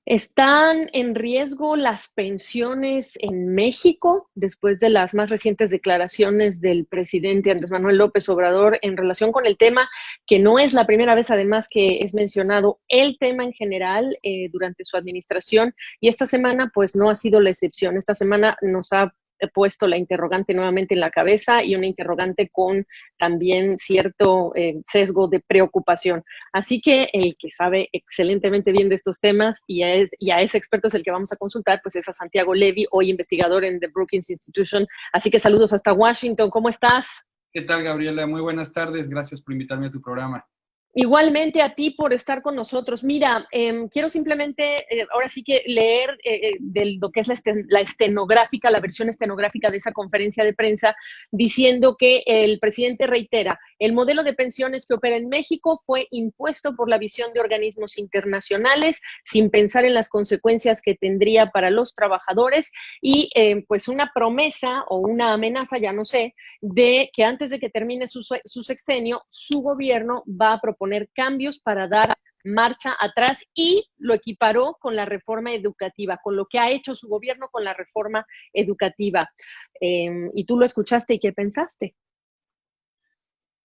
¿Están en riesgo las pensiones en México después de las más recientes declaraciones del presidente Andrés Manuel López Obrador en relación con el tema, que no es la primera vez además que es mencionado el tema en general durante su administración? Y esta semana pues no ha sido la excepción. Esta semana nos ha puesto la interrogante nuevamente en la cabeza y una interrogante con también cierto sesgo de preocupación. Así que el que sabe excelentemente bien de estos temas y a ese experto es el que vamos a consultar, pues es a Santiago Levy, hoy investigador en The Brookings Institution. Así que saludos hasta Washington. ¿Cómo estás? ¿Qué tal, Gabriela? Muy buenas tardes. Gracias por invitarme a tu programa. Igualmente a ti por estar con nosotros. Mira, quiero simplemente, ahora sí que leer de lo que es la estenográfica, la versión estenográfica de esa conferencia de prensa, diciendo que el presidente reitera, el modelo de pensiones que opera en México fue impuesto por la visión de organismos internacionales sin pensar en las consecuencias que tendría para los trabajadores y pues una promesa o una amenaza, ya no sé, de que antes de que termine su sexenio, su gobierno va a proponer cambios para dar marcha atrás y lo equiparó con la reforma educativa, con lo que ha hecho su gobierno con la reforma educativa. Y tú lo escuchaste y ¿qué pensaste?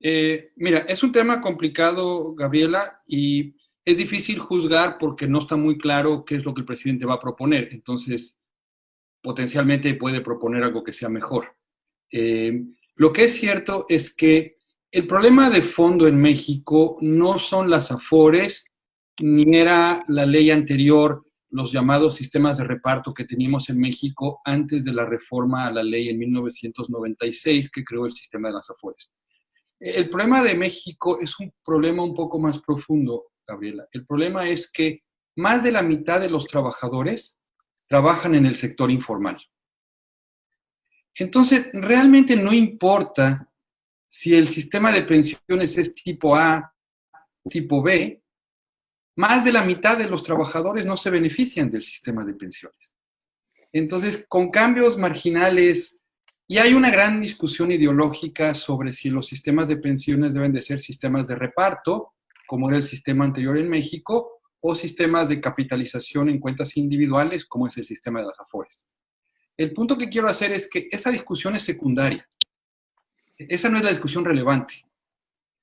Mira, es un tema complicado, Gabriela, y es difícil juzgar porque no está muy claro qué es lo que el presidente va a proponer. Entonces, potencialmente puede proponer algo que sea mejor. Lo que es cierto es que el problema de fondo en México no son las afores, ni era la ley anterior, los llamados sistemas de reparto que teníamos en México antes de la reforma a la ley en 1996 que creó el sistema de las afores. El problema de México es un problema un poco más profundo, Gabriela. El problema es que más de la mitad de los trabajadores trabajan en el sector informal. Entonces, realmente no importa si el sistema de pensiones es tipo A, tipo B, más de la mitad de los trabajadores no se benefician del sistema de pensiones. Entonces, con cambios marginales, y hay una gran discusión ideológica sobre si los sistemas de pensiones deben de ser sistemas de reparto, como era el sistema anterior en México, o sistemas de capitalización en cuentas individuales, como es el sistema de las AFORES. El punto que quiero hacer es que esa discusión es secundaria. Esa no es la discusión relevante.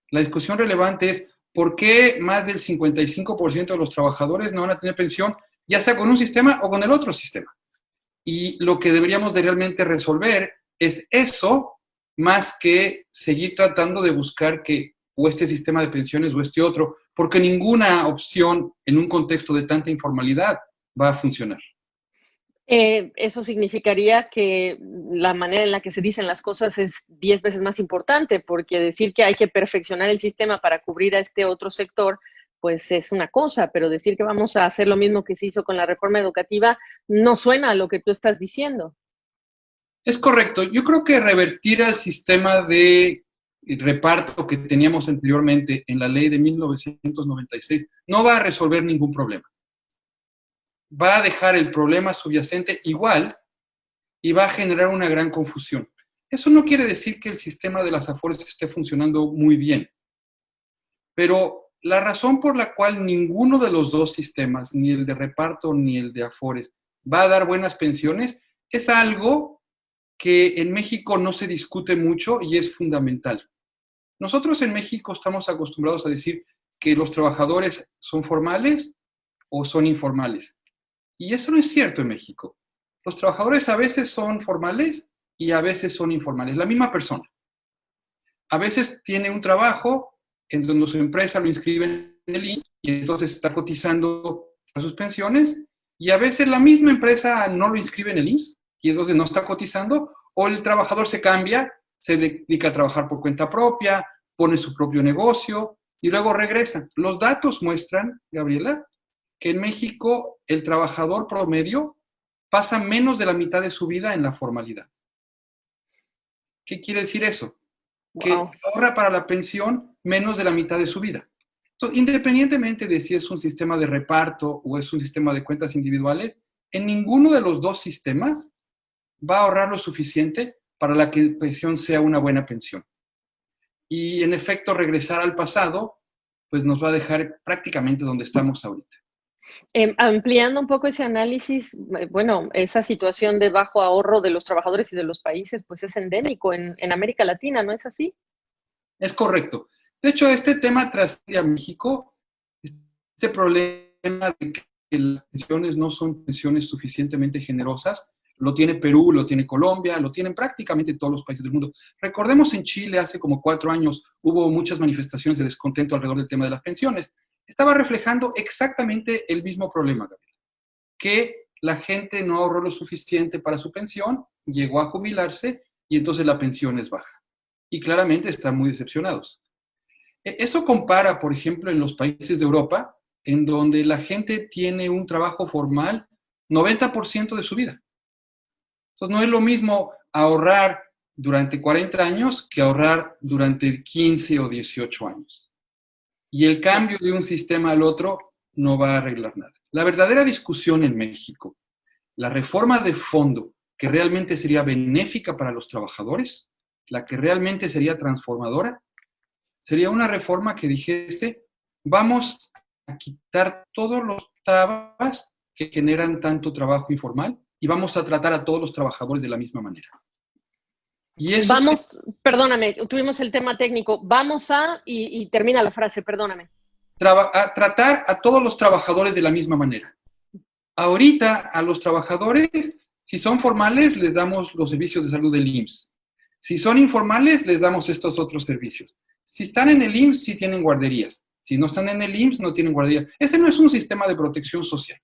La discusión relevante es por qué más del 55% de los trabajadores no van a tener pensión, ya sea con un sistema o con el otro sistema. Y lo que deberíamos de realmente resolver es eso, más que seguir tratando de buscar que o este sistema de pensiones o este otro, porque ninguna opción en un contexto de tanta informalidad va a funcionar. Eso significaría que la manera en la que se dicen las cosas es 10 veces más importante, porque decir que hay que perfeccionar el sistema para cubrir a este otro sector, pues es una cosa, pero decir que vamos a hacer lo mismo que se hizo con la reforma educativa no suena a lo que tú estás diciendo. Es correcto. Yo creo que revertir al sistema de reparto que teníamos anteriormente en la ley de 1996 no va a resolver ningún problema. Va a dejar el problema subyacente igual y va a generar una gran confusión. Eso no quiere decir que el sistema de las AFORES esté funcionando muy bien, pero la razón por la cual ninguno de los dos sistemas, ni el de reparto ni el de AFORES, va a dar buenas pensiones, es algo que en México no se discute mucho y es fundamental. Nosotros en México estamos acostumbrados a decir que los trabajadores son formales o son informales. Y eso no es cierto en México. Los trabajadores a veces son formales y a veces son informales, la misma persona. A veces tiene un trabajo en donde su empresa lo inscribe en el IMSS y entonces está cotizando a sus pensiones, y a veces la misma empresa no lo inscribe en el IMSS y entonces no está cotizando, o el trabajador se cambia, se dedica a trabajar por cuenta propia, pone su propio negocio y luego regresa. Los datos muestran, Gabriela, que en México el trabajador promedio pasa menos de la mitad de su vida en la formalidad. ¿Qué quiere decir eso? Que Wow. ahorra para la pensión menos de la mitad de su vida. Entonces, independientemente de si es un sistema de reparto o es un sistema de cuentas individuales, en ninguno de los dos sistemas va a ahorrar lo suficiente para la que la pensión sea una buena pensión. Y en efecto, regresar al pasado, pues nos va a dejar prácticamente donde estamos ahorita. Ampliando un poco ese análisis, bueno, esa situación de bajo ahorro de los trabajadores y de los países, pues es endémico en América Latina, ¿no es así? Es correcto. De hecho, este tema trasciende a México, este problema de que las pensiones no son pensiones suficientemente generosas, lo tiene Perú, lo tiene Colombia, lo tienen prácticamente todos los países del mundo. Recordemos en Chile hace como 4 años hubo muchas manifestaciones de descontento alrededor del tema de las pensiones. Estaba reflejando exactamente el mismo problema, Gabriel, que la gente no ahorró lo suficiente para su pensión, llegó a jubilarse y entonces la pensión es baja. Y claramente están muy decepcionados. Eso compara, por ejemplo, en los países de Europa, en donde la gente tiene un trabajo formal 90% de su vida. Entonces, no es lo mismo ahorrar durante 40 años que ahorrar durante 15 o 18 años. Y el cambio de un sistema al otro no va a arreglar nada. La verdadera discusión en México, la reforma de fondo que realmente sería benéfica para los trabajadores, la que realmente sería transformadora, sería una reforma que dijese, vamos a quitar todos los trabas que generan tanto trabajo informal y vamos a tratar a todos los trabajadores de la misma manera. Y eso Vamos, perdóname, tuvimos el tema técnico. Vamos y termina la frase, perdóname. a tratar a todos los trabajadores de la misma manera. Ahorita a los trabajadores, si son formales, les damos los servicios de salud del IMSS. Si son informales, les damos estos otros servicios. Si están en el IMSS, sí tienen guarderías. Si no están en el IMSS, no tienen guarderías. Ese no es un sistema de protección social.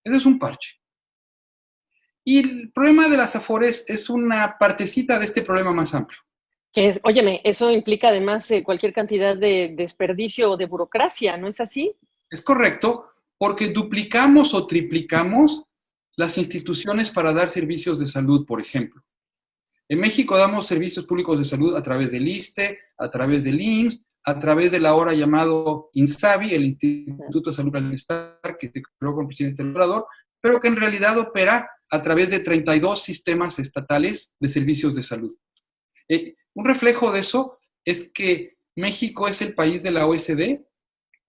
Ese es un parche. Y el problema de las AFORES es una partecita de este problema más amplio. Que es, óyeme, eso implica además cualquier cantidad de desperdicio o de burocracia, ¿no es así? Es correcto, porque duplicamos o triplicamos las instituciones para dar servicios de salud, por ejemplo. En México damos servicios públicos de salud a través del ISSSTE, a través del IMSS, a través del ahora llamado INSABI, el Instituto de Salud para el Bienestar, que se creó con el presidente Obrador, pero que en realidad opera a través de 32 sistemas estatales de servicios de salud. Un reflejo de eso es que México es el país de la OECD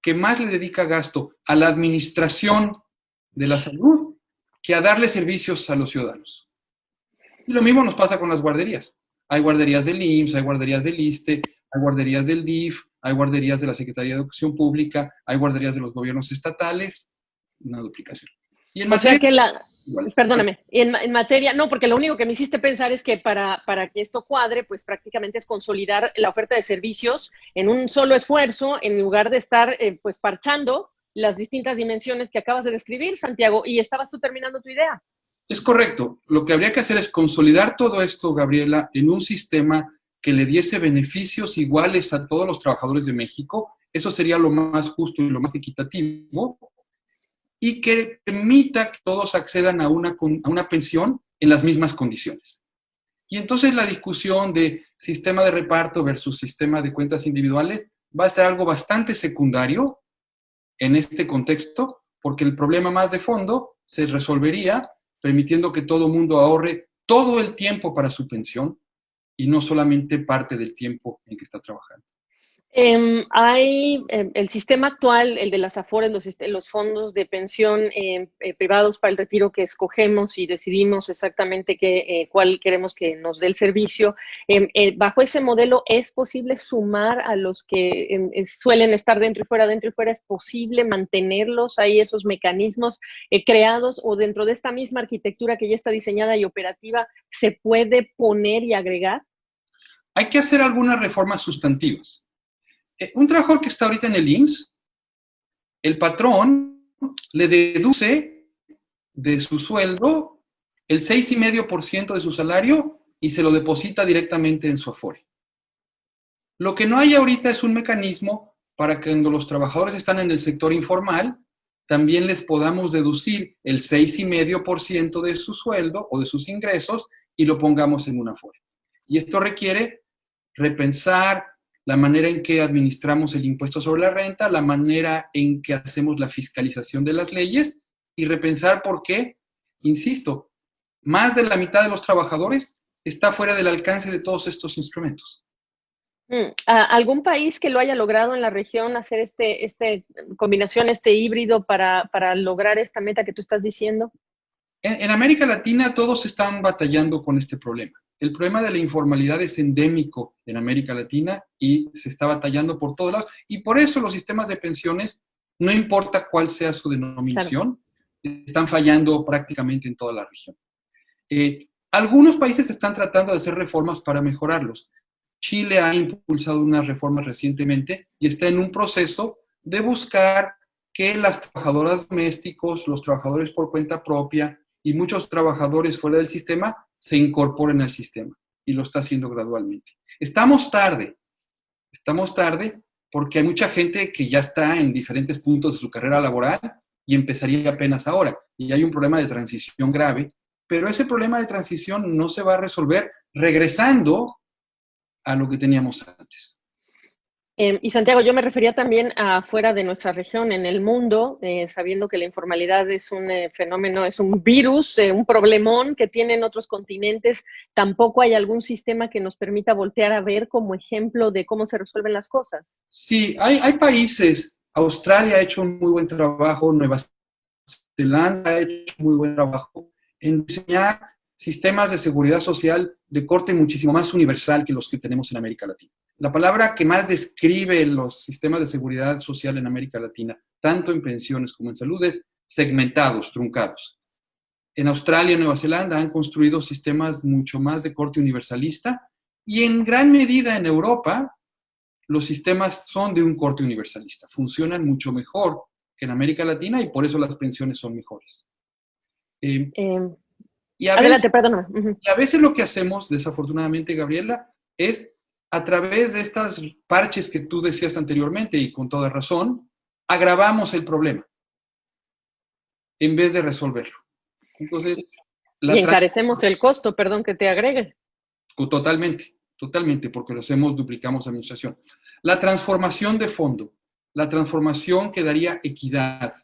que más le dedica gasto a la administración de la salud que a darle servicios a los ciudadanos. Y lo mismo nos pasa con las guarderías. Hay guarderías del IMSS, hay guarderías del ISSSTE, hay guarderías del DIF, hay guarderías de la Secretaría de Educación Pública, hay guarderías de los gobiernos estatales, una duplicación. Y en O sea materia, que igual. perdóname, en materia, no, porque lo único que me hiciste pensar es que para que esto cuadre, pues prácticamente es consolidar la oferta de servicios en un solo esfuerzo, en lugar de estar pues parchando las distintas dimensiones que acabas de describir, Santiago, y estabas tú terminando tu idea. Es correcto. Lo que habría que hacer es consolidar todo esto, Gabriela, en un sistema que le diese beneficios iguales a todos los trabajadores de México. Eso sería lo más justo y lo más equitativo. Y que permita que todos accedan a una pensión en las mismas condiciones. Y entonces la discusión de sistema de reparto versus sistema de cuentas individuales va a ser algo bastante secundario en este contexto, porque el problema más de fondo se resolvería permitiendo que todo mundo ahorre todo el tiempo para su pensión y no solamente parte del tiempo en que está trabajando. Hay el sistema actual, el de las AFORES, los fondos de pensión privados para el retiro que escogemos y decidimos exactamente cuál queremos que nos dé el servicio. Bajo ese modelo, ¿es posible sumar a los que suelen estar dentro y fuera, dentro y fuera? ¿Es posible mantenerlos ahí, esos mecanismos creados, o dentro de esta misma arquitectura que ya está diseñada y operativa, se puede poner y agregar? Hay que hacer algunas reformas sustantivas. Un trabajador que está ahorita en el IMSS, el patrón le deduce de su sueldo el 6,5% de su salario y se lo deposita directamente en su Afore. Lo que no hay ahorita es un mecanismo para que cuando los trabajadores están en el sector informal, también les podamos deducir el 6,5% de su sueldo o de sus ingresos y lo pongamos en una Afore. Y esto requiere repensar la manera en que administramos el impuesto sobre la renta, la manera en que hacemos la fiscalización de las leyes y repensar por qué, insisto, más de la mitad de los trabajadores está fuera del alcance de todos estos instrumentos. ¿Algún país que lo haya logrado en la región hacer este combinación, este híbrido para lograr esta meta que tú estás diciendo? En América Latina todos están batallando con este problema. El problema de la informalidad es endémico en América Latina y se está batallando por todos lados. Y por eso los sistemas de pensiones, no importa cuál sea su Claro. denominación, están fallando prácticamente en toda la región. Algunos países están tratando de hacer reformas para mejorarlos. Chile ha impulsado unas reformas recientemente y está en un proceso de buscar que las trabajadoras domésticos, los trabajadores por cuenta propia y muchos trabajadores fuera del sistema se incorporen al sistema y lo está haciendo gradualmente. Estamos tarde porque hay mucha gente que ya está en diferentes puntos de su carrera laboral y empezaría apenas ahora. Y hay un problema de transición grave, pero ese problema de transición no se va a resolver regresando a lo que teníamos antes. Y Santiago, yo me refería también a fuera de nuestra región, en el mundo, sabiendo que la informalidad es un fenómeno, es un virus, un problemón que tienen otros continentes. ¿Tampoco hay algún sistema que nos permita voltear a ver como ejemplo de cómo se resuelven las cosas? Sí, hay países. Australia ha hecho un muy buen trabajo, Nueva Zelanda ha hecho un muy buen trabajo en diseñar sistemas de seguridad social de corte muchísimo más universal que los que tenemos en América Latina. La palabra que más describe los sistemas de seguridad social en América Latina, tanto en pensiones como en salud, es segmentados, truncados. En Australia y Nueva Zelanda han construido sistemas mucho más de corte universalista y en gran medida en Europa los sistemas son de un corte universalista, funcionan mucho mejor que en América Latina y por eso las pensiones son mejores. Eh, Eh, y, a veces, Adelante, perdóname. Uh-huh. y a veces lo que hacemos, desafortunadamente, Gabriela, es a través de estas parches que tú decías anteriormente y con toda razón, agravamos el problema en vez de resolverlo. Entonces, Y la encarecemos el costo, perdón que te agregue. totalmente, porque lo hacemos, duplicamos administración. La transformación de fondo, la transformación que daría equidad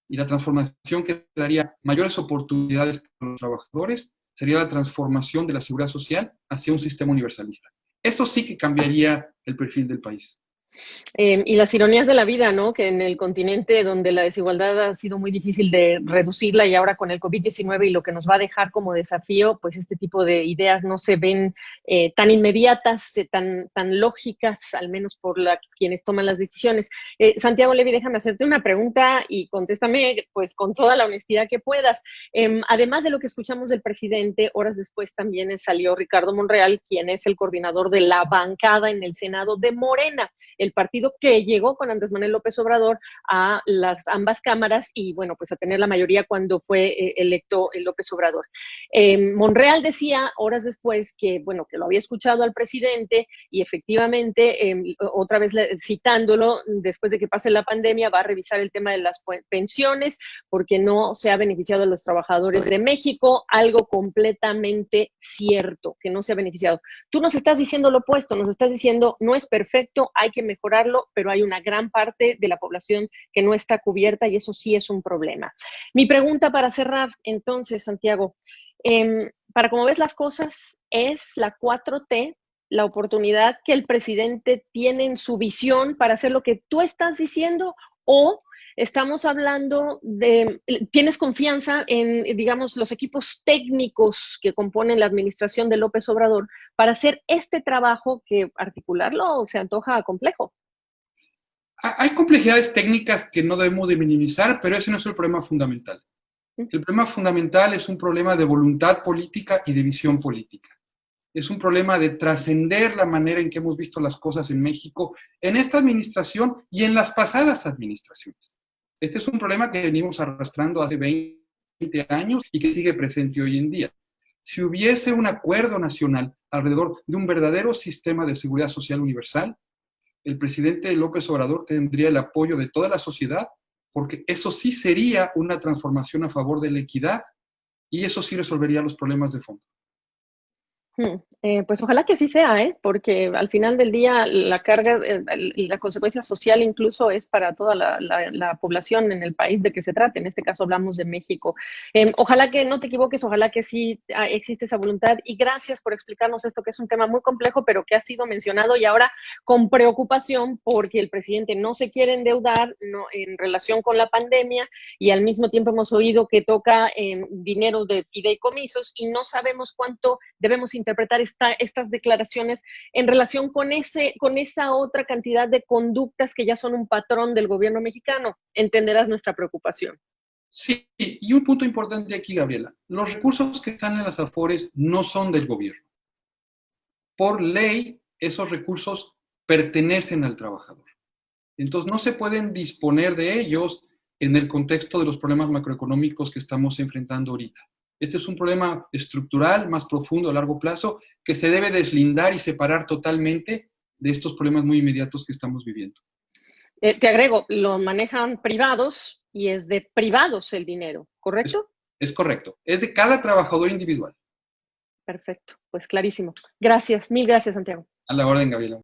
y la transformación que daría mayores oportunidades para los trabajadores sería la transformación de la seguridad social hacia un sistema universalista. Eso sí que cambiaría el perfil del país. Y las ironías de la vida, ¿no? Que en el continente donde la desigualdad ha sido muy difícil de reducirla y ahora con el COVID-19 y lo que nos va a dejar como desafío, pues este tipo de ideas no se ven tan inmediatas, tan lógicas, al menos por quienes toman las decisiones. Santiago Levi, déjame hacerte una pregunta y contéstame pues con toda la honestidad que puedas. Además de lo que escuchamos del presidente, horas después también salió Ricardo Monreal, quien es el coordinador de la bancada en el Senado de Morena, el partido que llegó con Andrés Manuel López Obrador a ambas cámaras y, bueno, pues a tener la mayoría cuando fue electo López Obrador. Monreal decía horas después que, bueno, que lo había escuchado al presidente y efectivamente, otra vez citándolo, después de que pase la pandemia, va a revisar el tema de las pensiones porque no se ha beneficiado a los trabajadores de México, algo completamente cierto, que no se ha beneficiado. Tú nos estás diciendo lo opuesto, nos estás diciendo no es perfecto, hay que mejorarlo, pero hay una gran parte de la población que no está cubierta y eso sí es un problema. Mi pregunta para cerrar, entonces, Santiago, para cómo ves las cosas, ¿es la 4T la oportunidad que el presidente tiene en su visión para hacer lo que tú estás diciendo o estamos hablando de, ¿tienes confianza en, digamos, los equipos técnicos que componen la administración de López Obrador para hacer este trabajo que articularlo se antoja complejo? Hay complejidades técnicas que no debemos de minimizar, pero ese no es el problema fundamental. El problema fundamental es un problema de voluntad política y de visión política. Es un problema de trascender la manera en que hemos visto las cosas en México, en esta administración y en las pasadas administraciones. Este es un problema que venimos arrastrando hace 20 años y que sigue presente hoy en día. Si hubiese un acuerdo nacional alrededor de un verdadero sistema de seguridad social universal, el presidente López Obrador tendría el apoyo de toda la sociedad, porque eso sí sería una transformación a favor de la equidad y eso sí resolvería los problemas de fondo. Pues ojalá que sí sea, porque al final del día la carga y la consecuencia social incluso es para toda la población en el país de que se trate. En este caso hablamos de México. Ojalá que no te equivoques, ojalá que sí existe esa voluntad y gracias por explicarnos esto que es un tema muy complejo, pero que ha sido mencionado y ahora con preocupación porque el presidente no se quiere endeudar en relación con la pandemia y al mismo tiempo hemos oído que toca dinero de fideicomisos y no sabemos cuánto debemos interpretar estas declaraciones en relación con esa otra cantidad de conductas que ya son un patrón del gobierno mexicano. Entenderás nuestra preocupación. Sí, y un punto importante aquí, Gabriela. Los recursos que están en las AFORES no son del gobierno. Por ley, esos recursos pertenecen al trabajador. Entonces, no se pueden disponer de ellos en el contexto de los problemas macroeconómicos que estamos enfrentando ahorita. Este es un problema estructural, más profundo, a largo plazo, que se debe deslindar y separar totalmente de estos problemas muy inmediatos que estamos viviendo. Te agrego, lo manejan privados y es de privados el dinero, ¿correcto? Es correcto. Es de cada trabajador individual. Perfecto, pues clarísimo. Gracias, mil gracias, Santiago. A la orden, Gabriela.